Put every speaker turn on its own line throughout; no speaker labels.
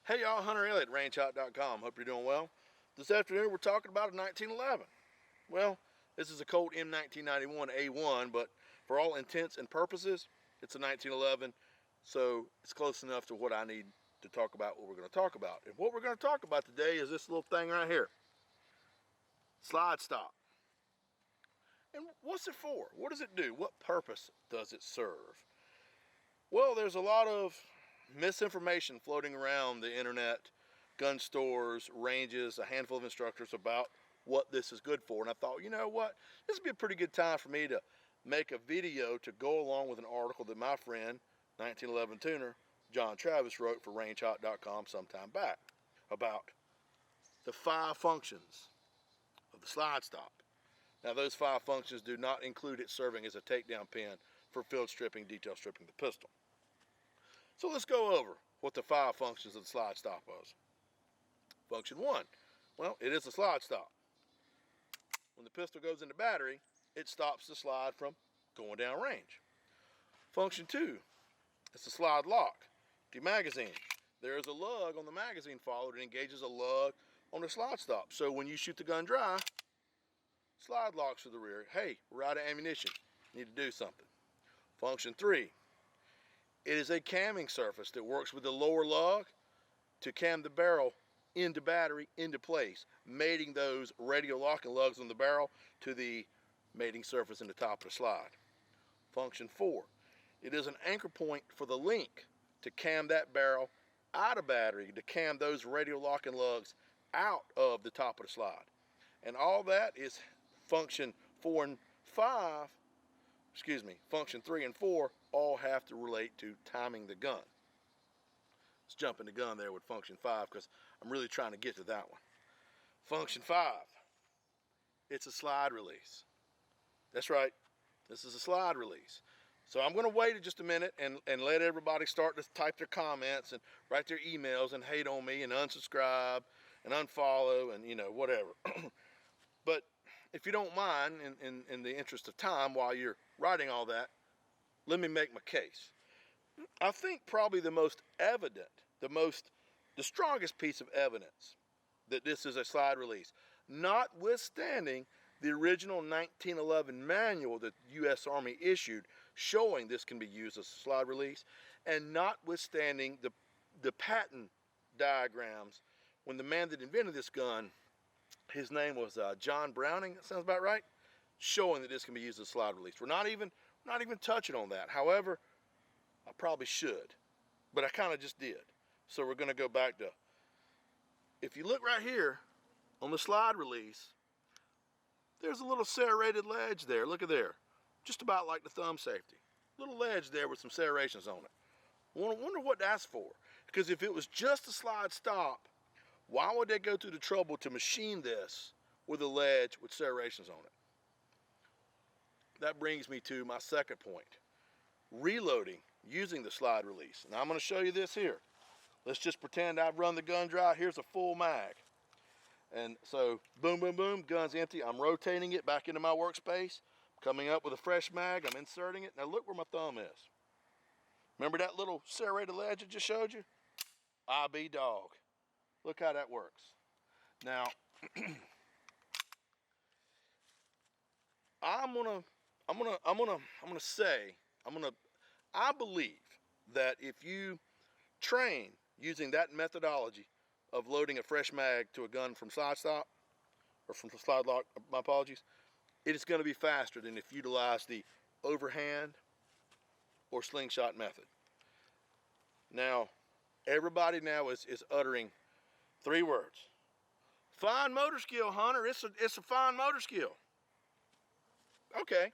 Hey y'all, Hunter Elliott, rangehot.com. Hope you're doing well. This afternoon we're talking about a 1911. Well, this is a Colt M1991 A1, but for all intents and purposes, it's a 1911, so it's close enough to what I need to talk about what we're going to talk about. And what we're going to talk about today is this little thing right here. Slide stop. And what's it for? What does it do? What purpose does it serve? Well, there's a lot of misinformation floating around the internet, gun stores, ranges, a handful of instructors about what this is good for. And I thought, you know what? This would be a pretty good time for me to make a video to go along with an article that my friend, 1911 tuner, John Travis, wrote for rangehot.com sometime back about the 5 functions of the slide stop. Now, those 5 functions do not include it serving as a takedown pin for field stripping, detail stripping the pistol. So let's go over what the 5 functions of the slide stop was. Function 1, well, it is a slide stop. When the pistol goes into battery, it stops the slide from going down range. Function 2, it's a slide lock. The magazine, there is a lug on the magazine follower that engages a lug on the slide stop. So when you shoot the gun dry, slide locks to the rear. Hey, we're out of ammunition. Need to do something. Function 3, it is a camming surface that works with the lower lug to cam the barrel into battery, into place, mating those radial locking lugs on the barrel to the mating surface in the top of the slide. Function 4, it is an anchor point for the link to cam that barrel out of battery, to cam those radial locking lugs out of the top of the slide. And all that is function 4 and 5, function 3 and 4 all have to relate to timing the gun. Let's jump in the gun there with function 5 because I'm really trying to get to that one. Function 5, it's a slide release. That's right, this is a slide release. So I'm going to wait just a minute and let everybody start to type their comments and write their emails and hate on me and unsubscribe and unfollow and, you know, whatever. But if you don't mind, in the interest of time, while you're writing all that, let me make my case. I think probably the most evident, the strongest piece of evidence that this is a slide release, notwithstanding the original 1911 manual that the U.S. Army issued showing this can be used as a slide release, and notwithstanding the patent diagrams when the man that invented this gun, his name was John Browning, that sounds about right, showing that this can be used as a slide release. We're not even touching on that. However, I probably should, but I kind of just did. So we're going to go back to, if you look right here on the slide release, there's a little serrated ledge there. Look at there, just about like the thumb safety. Little ledge there with some serrations on it. Wonder what that's for. Because if it was just a slide stop, why would they go through the trouble to machine this with a ledge with serrations on it? That brings me to my second point. Reloading using the slide release. Now I'm going to show you this here. Let's just pretend I've run the gun dry. Here's a full mag. And so boom, boom, boom, gun's empty. I'm rotating it back into my workspace, coming up with a fresh mag. I'm inserting it. Now look where my thumb is. Remember that little serrated ledge I just showed you? I be dog. Look how that works. Now, I believe that if you train using that methodology of loading a fresh mag to a gun from slide stop, or from slide lock, my apologies, it is going to be faster than if you utilize the overhand or slingshot method. Now, everybody now is uttering 3 words. Fine motor skill, Hunter. It's a fine motor skill. Okay.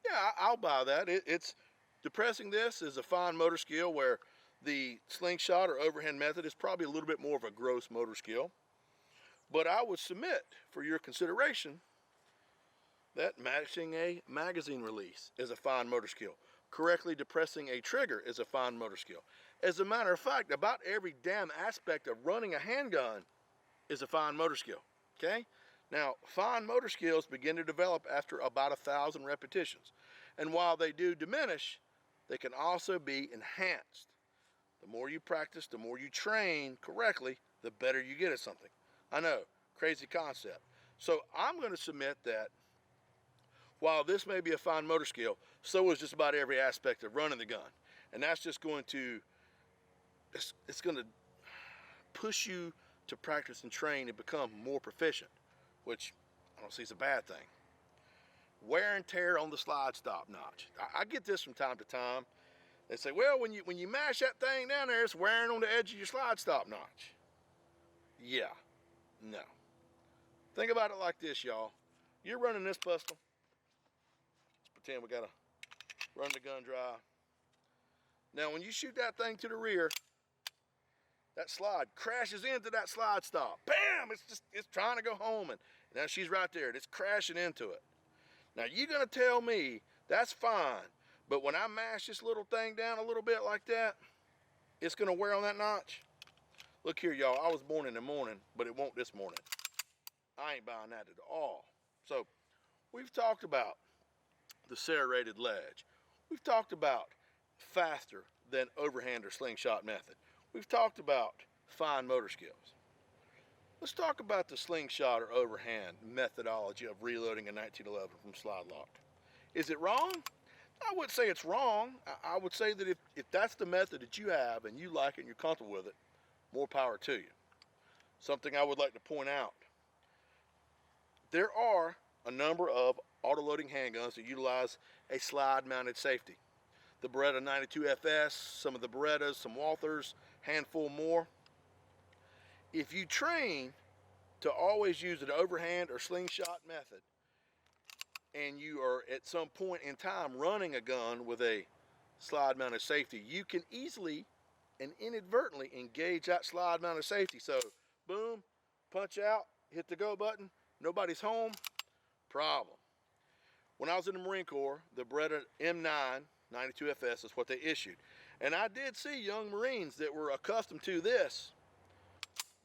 Yeah, I'll buy that. It's depressing this is a fine motor skill where the slingshot or overhand method is probably a little bit more of a gross motor skill. But I would submit for your consideration that matching a magazine release is a fine motor skill. Correctly depressing a trigger is a fine motor skill. As a matter of fact, about every damn aspect of running a handgun is a fine motor skill, okay? Now, fine motor skills begin to develop after about 1,000 repetitions. And while they do diminish, they can also be enhanced. The more you practice, the more you train correctly, the better you get at something. I know, crazy concept. So I'm going to submit that while this may be a fine motor skill, so is just about every aspect of running the gun. And that's just going to, it's going to push you to practice and train and become more proficient, which I don't see as a bad thing. Wear and tear on the slide stop notch. I get this from time to time. They say, well, when you mash that thing down there, it's wearing on the edge of your slide stop notch. Yeah, no. Think about it like this, y'all. You're running this pistol. Let's pretend we gotta run the gun dry. Now, when you shoot that thing to the rear, that slide crashes into that slide stop. Bam! It's trying to go home, and now she's right there. It's crashing into it. Now, you're gonna tell me that's fine, but when I mash this little thing down a little bit like that, it's gonna wear on that notch? Look here, y'all, I was born in the morning, but it won't this morning. I ain't buying that at all. So, we've talked about the serrated ledge. We've talked about faster than overhand or slingshot method. We've talked about fine motor skills. Let's talk about the slingshot or overhand methodology of reloading a 1911 from slide locked. Is it wrong? I wouldn't say it's wrong. I would say that if that's the method that you have and you like it and you're comfortable with it, more power to you. Something I would like to point out. There are a number of autoloading handguns that utilize a slide-mounted safety. The Beretta 92FS, some of the Berettas, some Walthers, handful more. If you train to always use an overhand or slingshot method, and you are at some point in time running a gun with a slide-mounted safety, you can easily and inadvertently engage that slide-mounted safety. So, boom, punch out, hit the go button, nobody's home, problem. When I was in the Marine Corps, the Beretta M9 92FS is what they issued. And I did see young Marines that were accustomed to this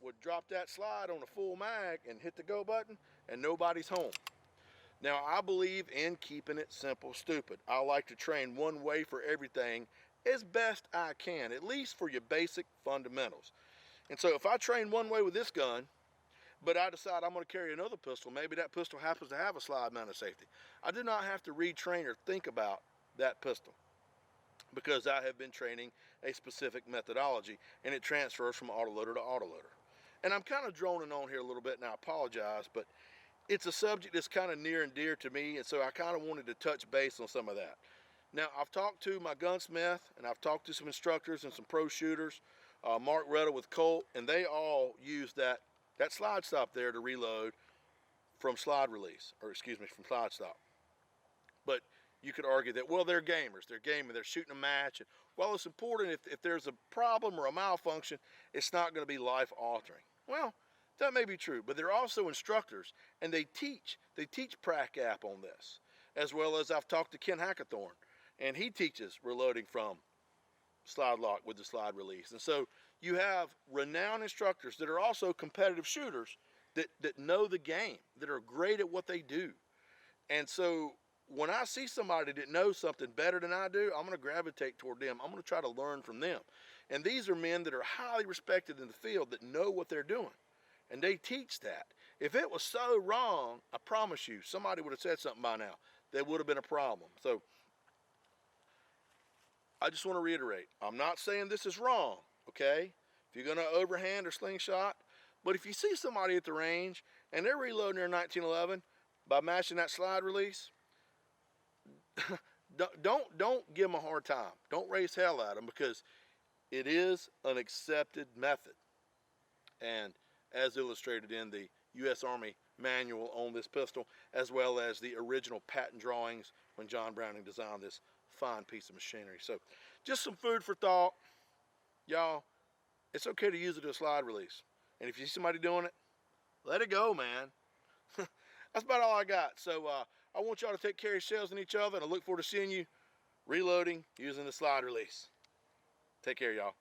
would drop that slide on a full mag and hit the go button and nobody's home. Now, I believe in keeping it simple, stupid. I like to train one way for everything as best I can, at least for your basic fundamentals. And so if I train one way with this gun, but I decide I'm going to carry another pistol, maybe that pistol happens to have a slide mounted safety, I do not have to retrain or think about that pistol because I have been training a specific methodology and it transfers from autoloader to autoloader. And I'm kind of droning on here a little bit and I apologize, but it's a subject that's kind of near and dear to me, and so I kind of wanted to touch base on some of that. Now, I've talked to my gunsmith, and I've talked to some instructors and some pro shooters, Mark Retta with Colt, and they all use that slide stop there to reload from slide release, or excuse me, from slide stop. But you could argue that, well, they're gamers, they're gaming, they're shooting a match, and well, it's important if there's a problem or a malfunction, it's not going to be life-altering. Well, that may be true, but they're also instructors, and they teach prac app on this, as well as I've talked to Ken Hackathorn, and he teaches reloading from slide lock with the slide release. And so you have renowned instructors that are also competitive shooters that know the game, that are great at what they do. And so when I see somebody that knows something better than I do, I'm going to gravitate toward them. I'm going to try to learn from them. And these are men that are highly respected in the field that know what they're doing. And they teach that. If it was so wrong, I promise you, somebody would have said something by now. There would have been a problem. So I just want to reiterate, I'm not saying this is wrong, okay? If you're going to overhand or slingshot, but if you see somebody at the range and they're reloading their 1911 by mashing that slide release, don't give them a hard time. Don't raise hell at them because it is an accepted method. And as illustrated in the U.S. Army manual on this pistol, as well as the original patent drawings when John Browning designed this fine piece of machinery. So just some food for thought. Y'all, it's okay to use it as a slide release. And if you see somebody doing it, let it go, man. That's about all I got. So I want y'all to take care of yourselves and each other, and I look forward to seeing you reloading using the slide release. Take care, y'all.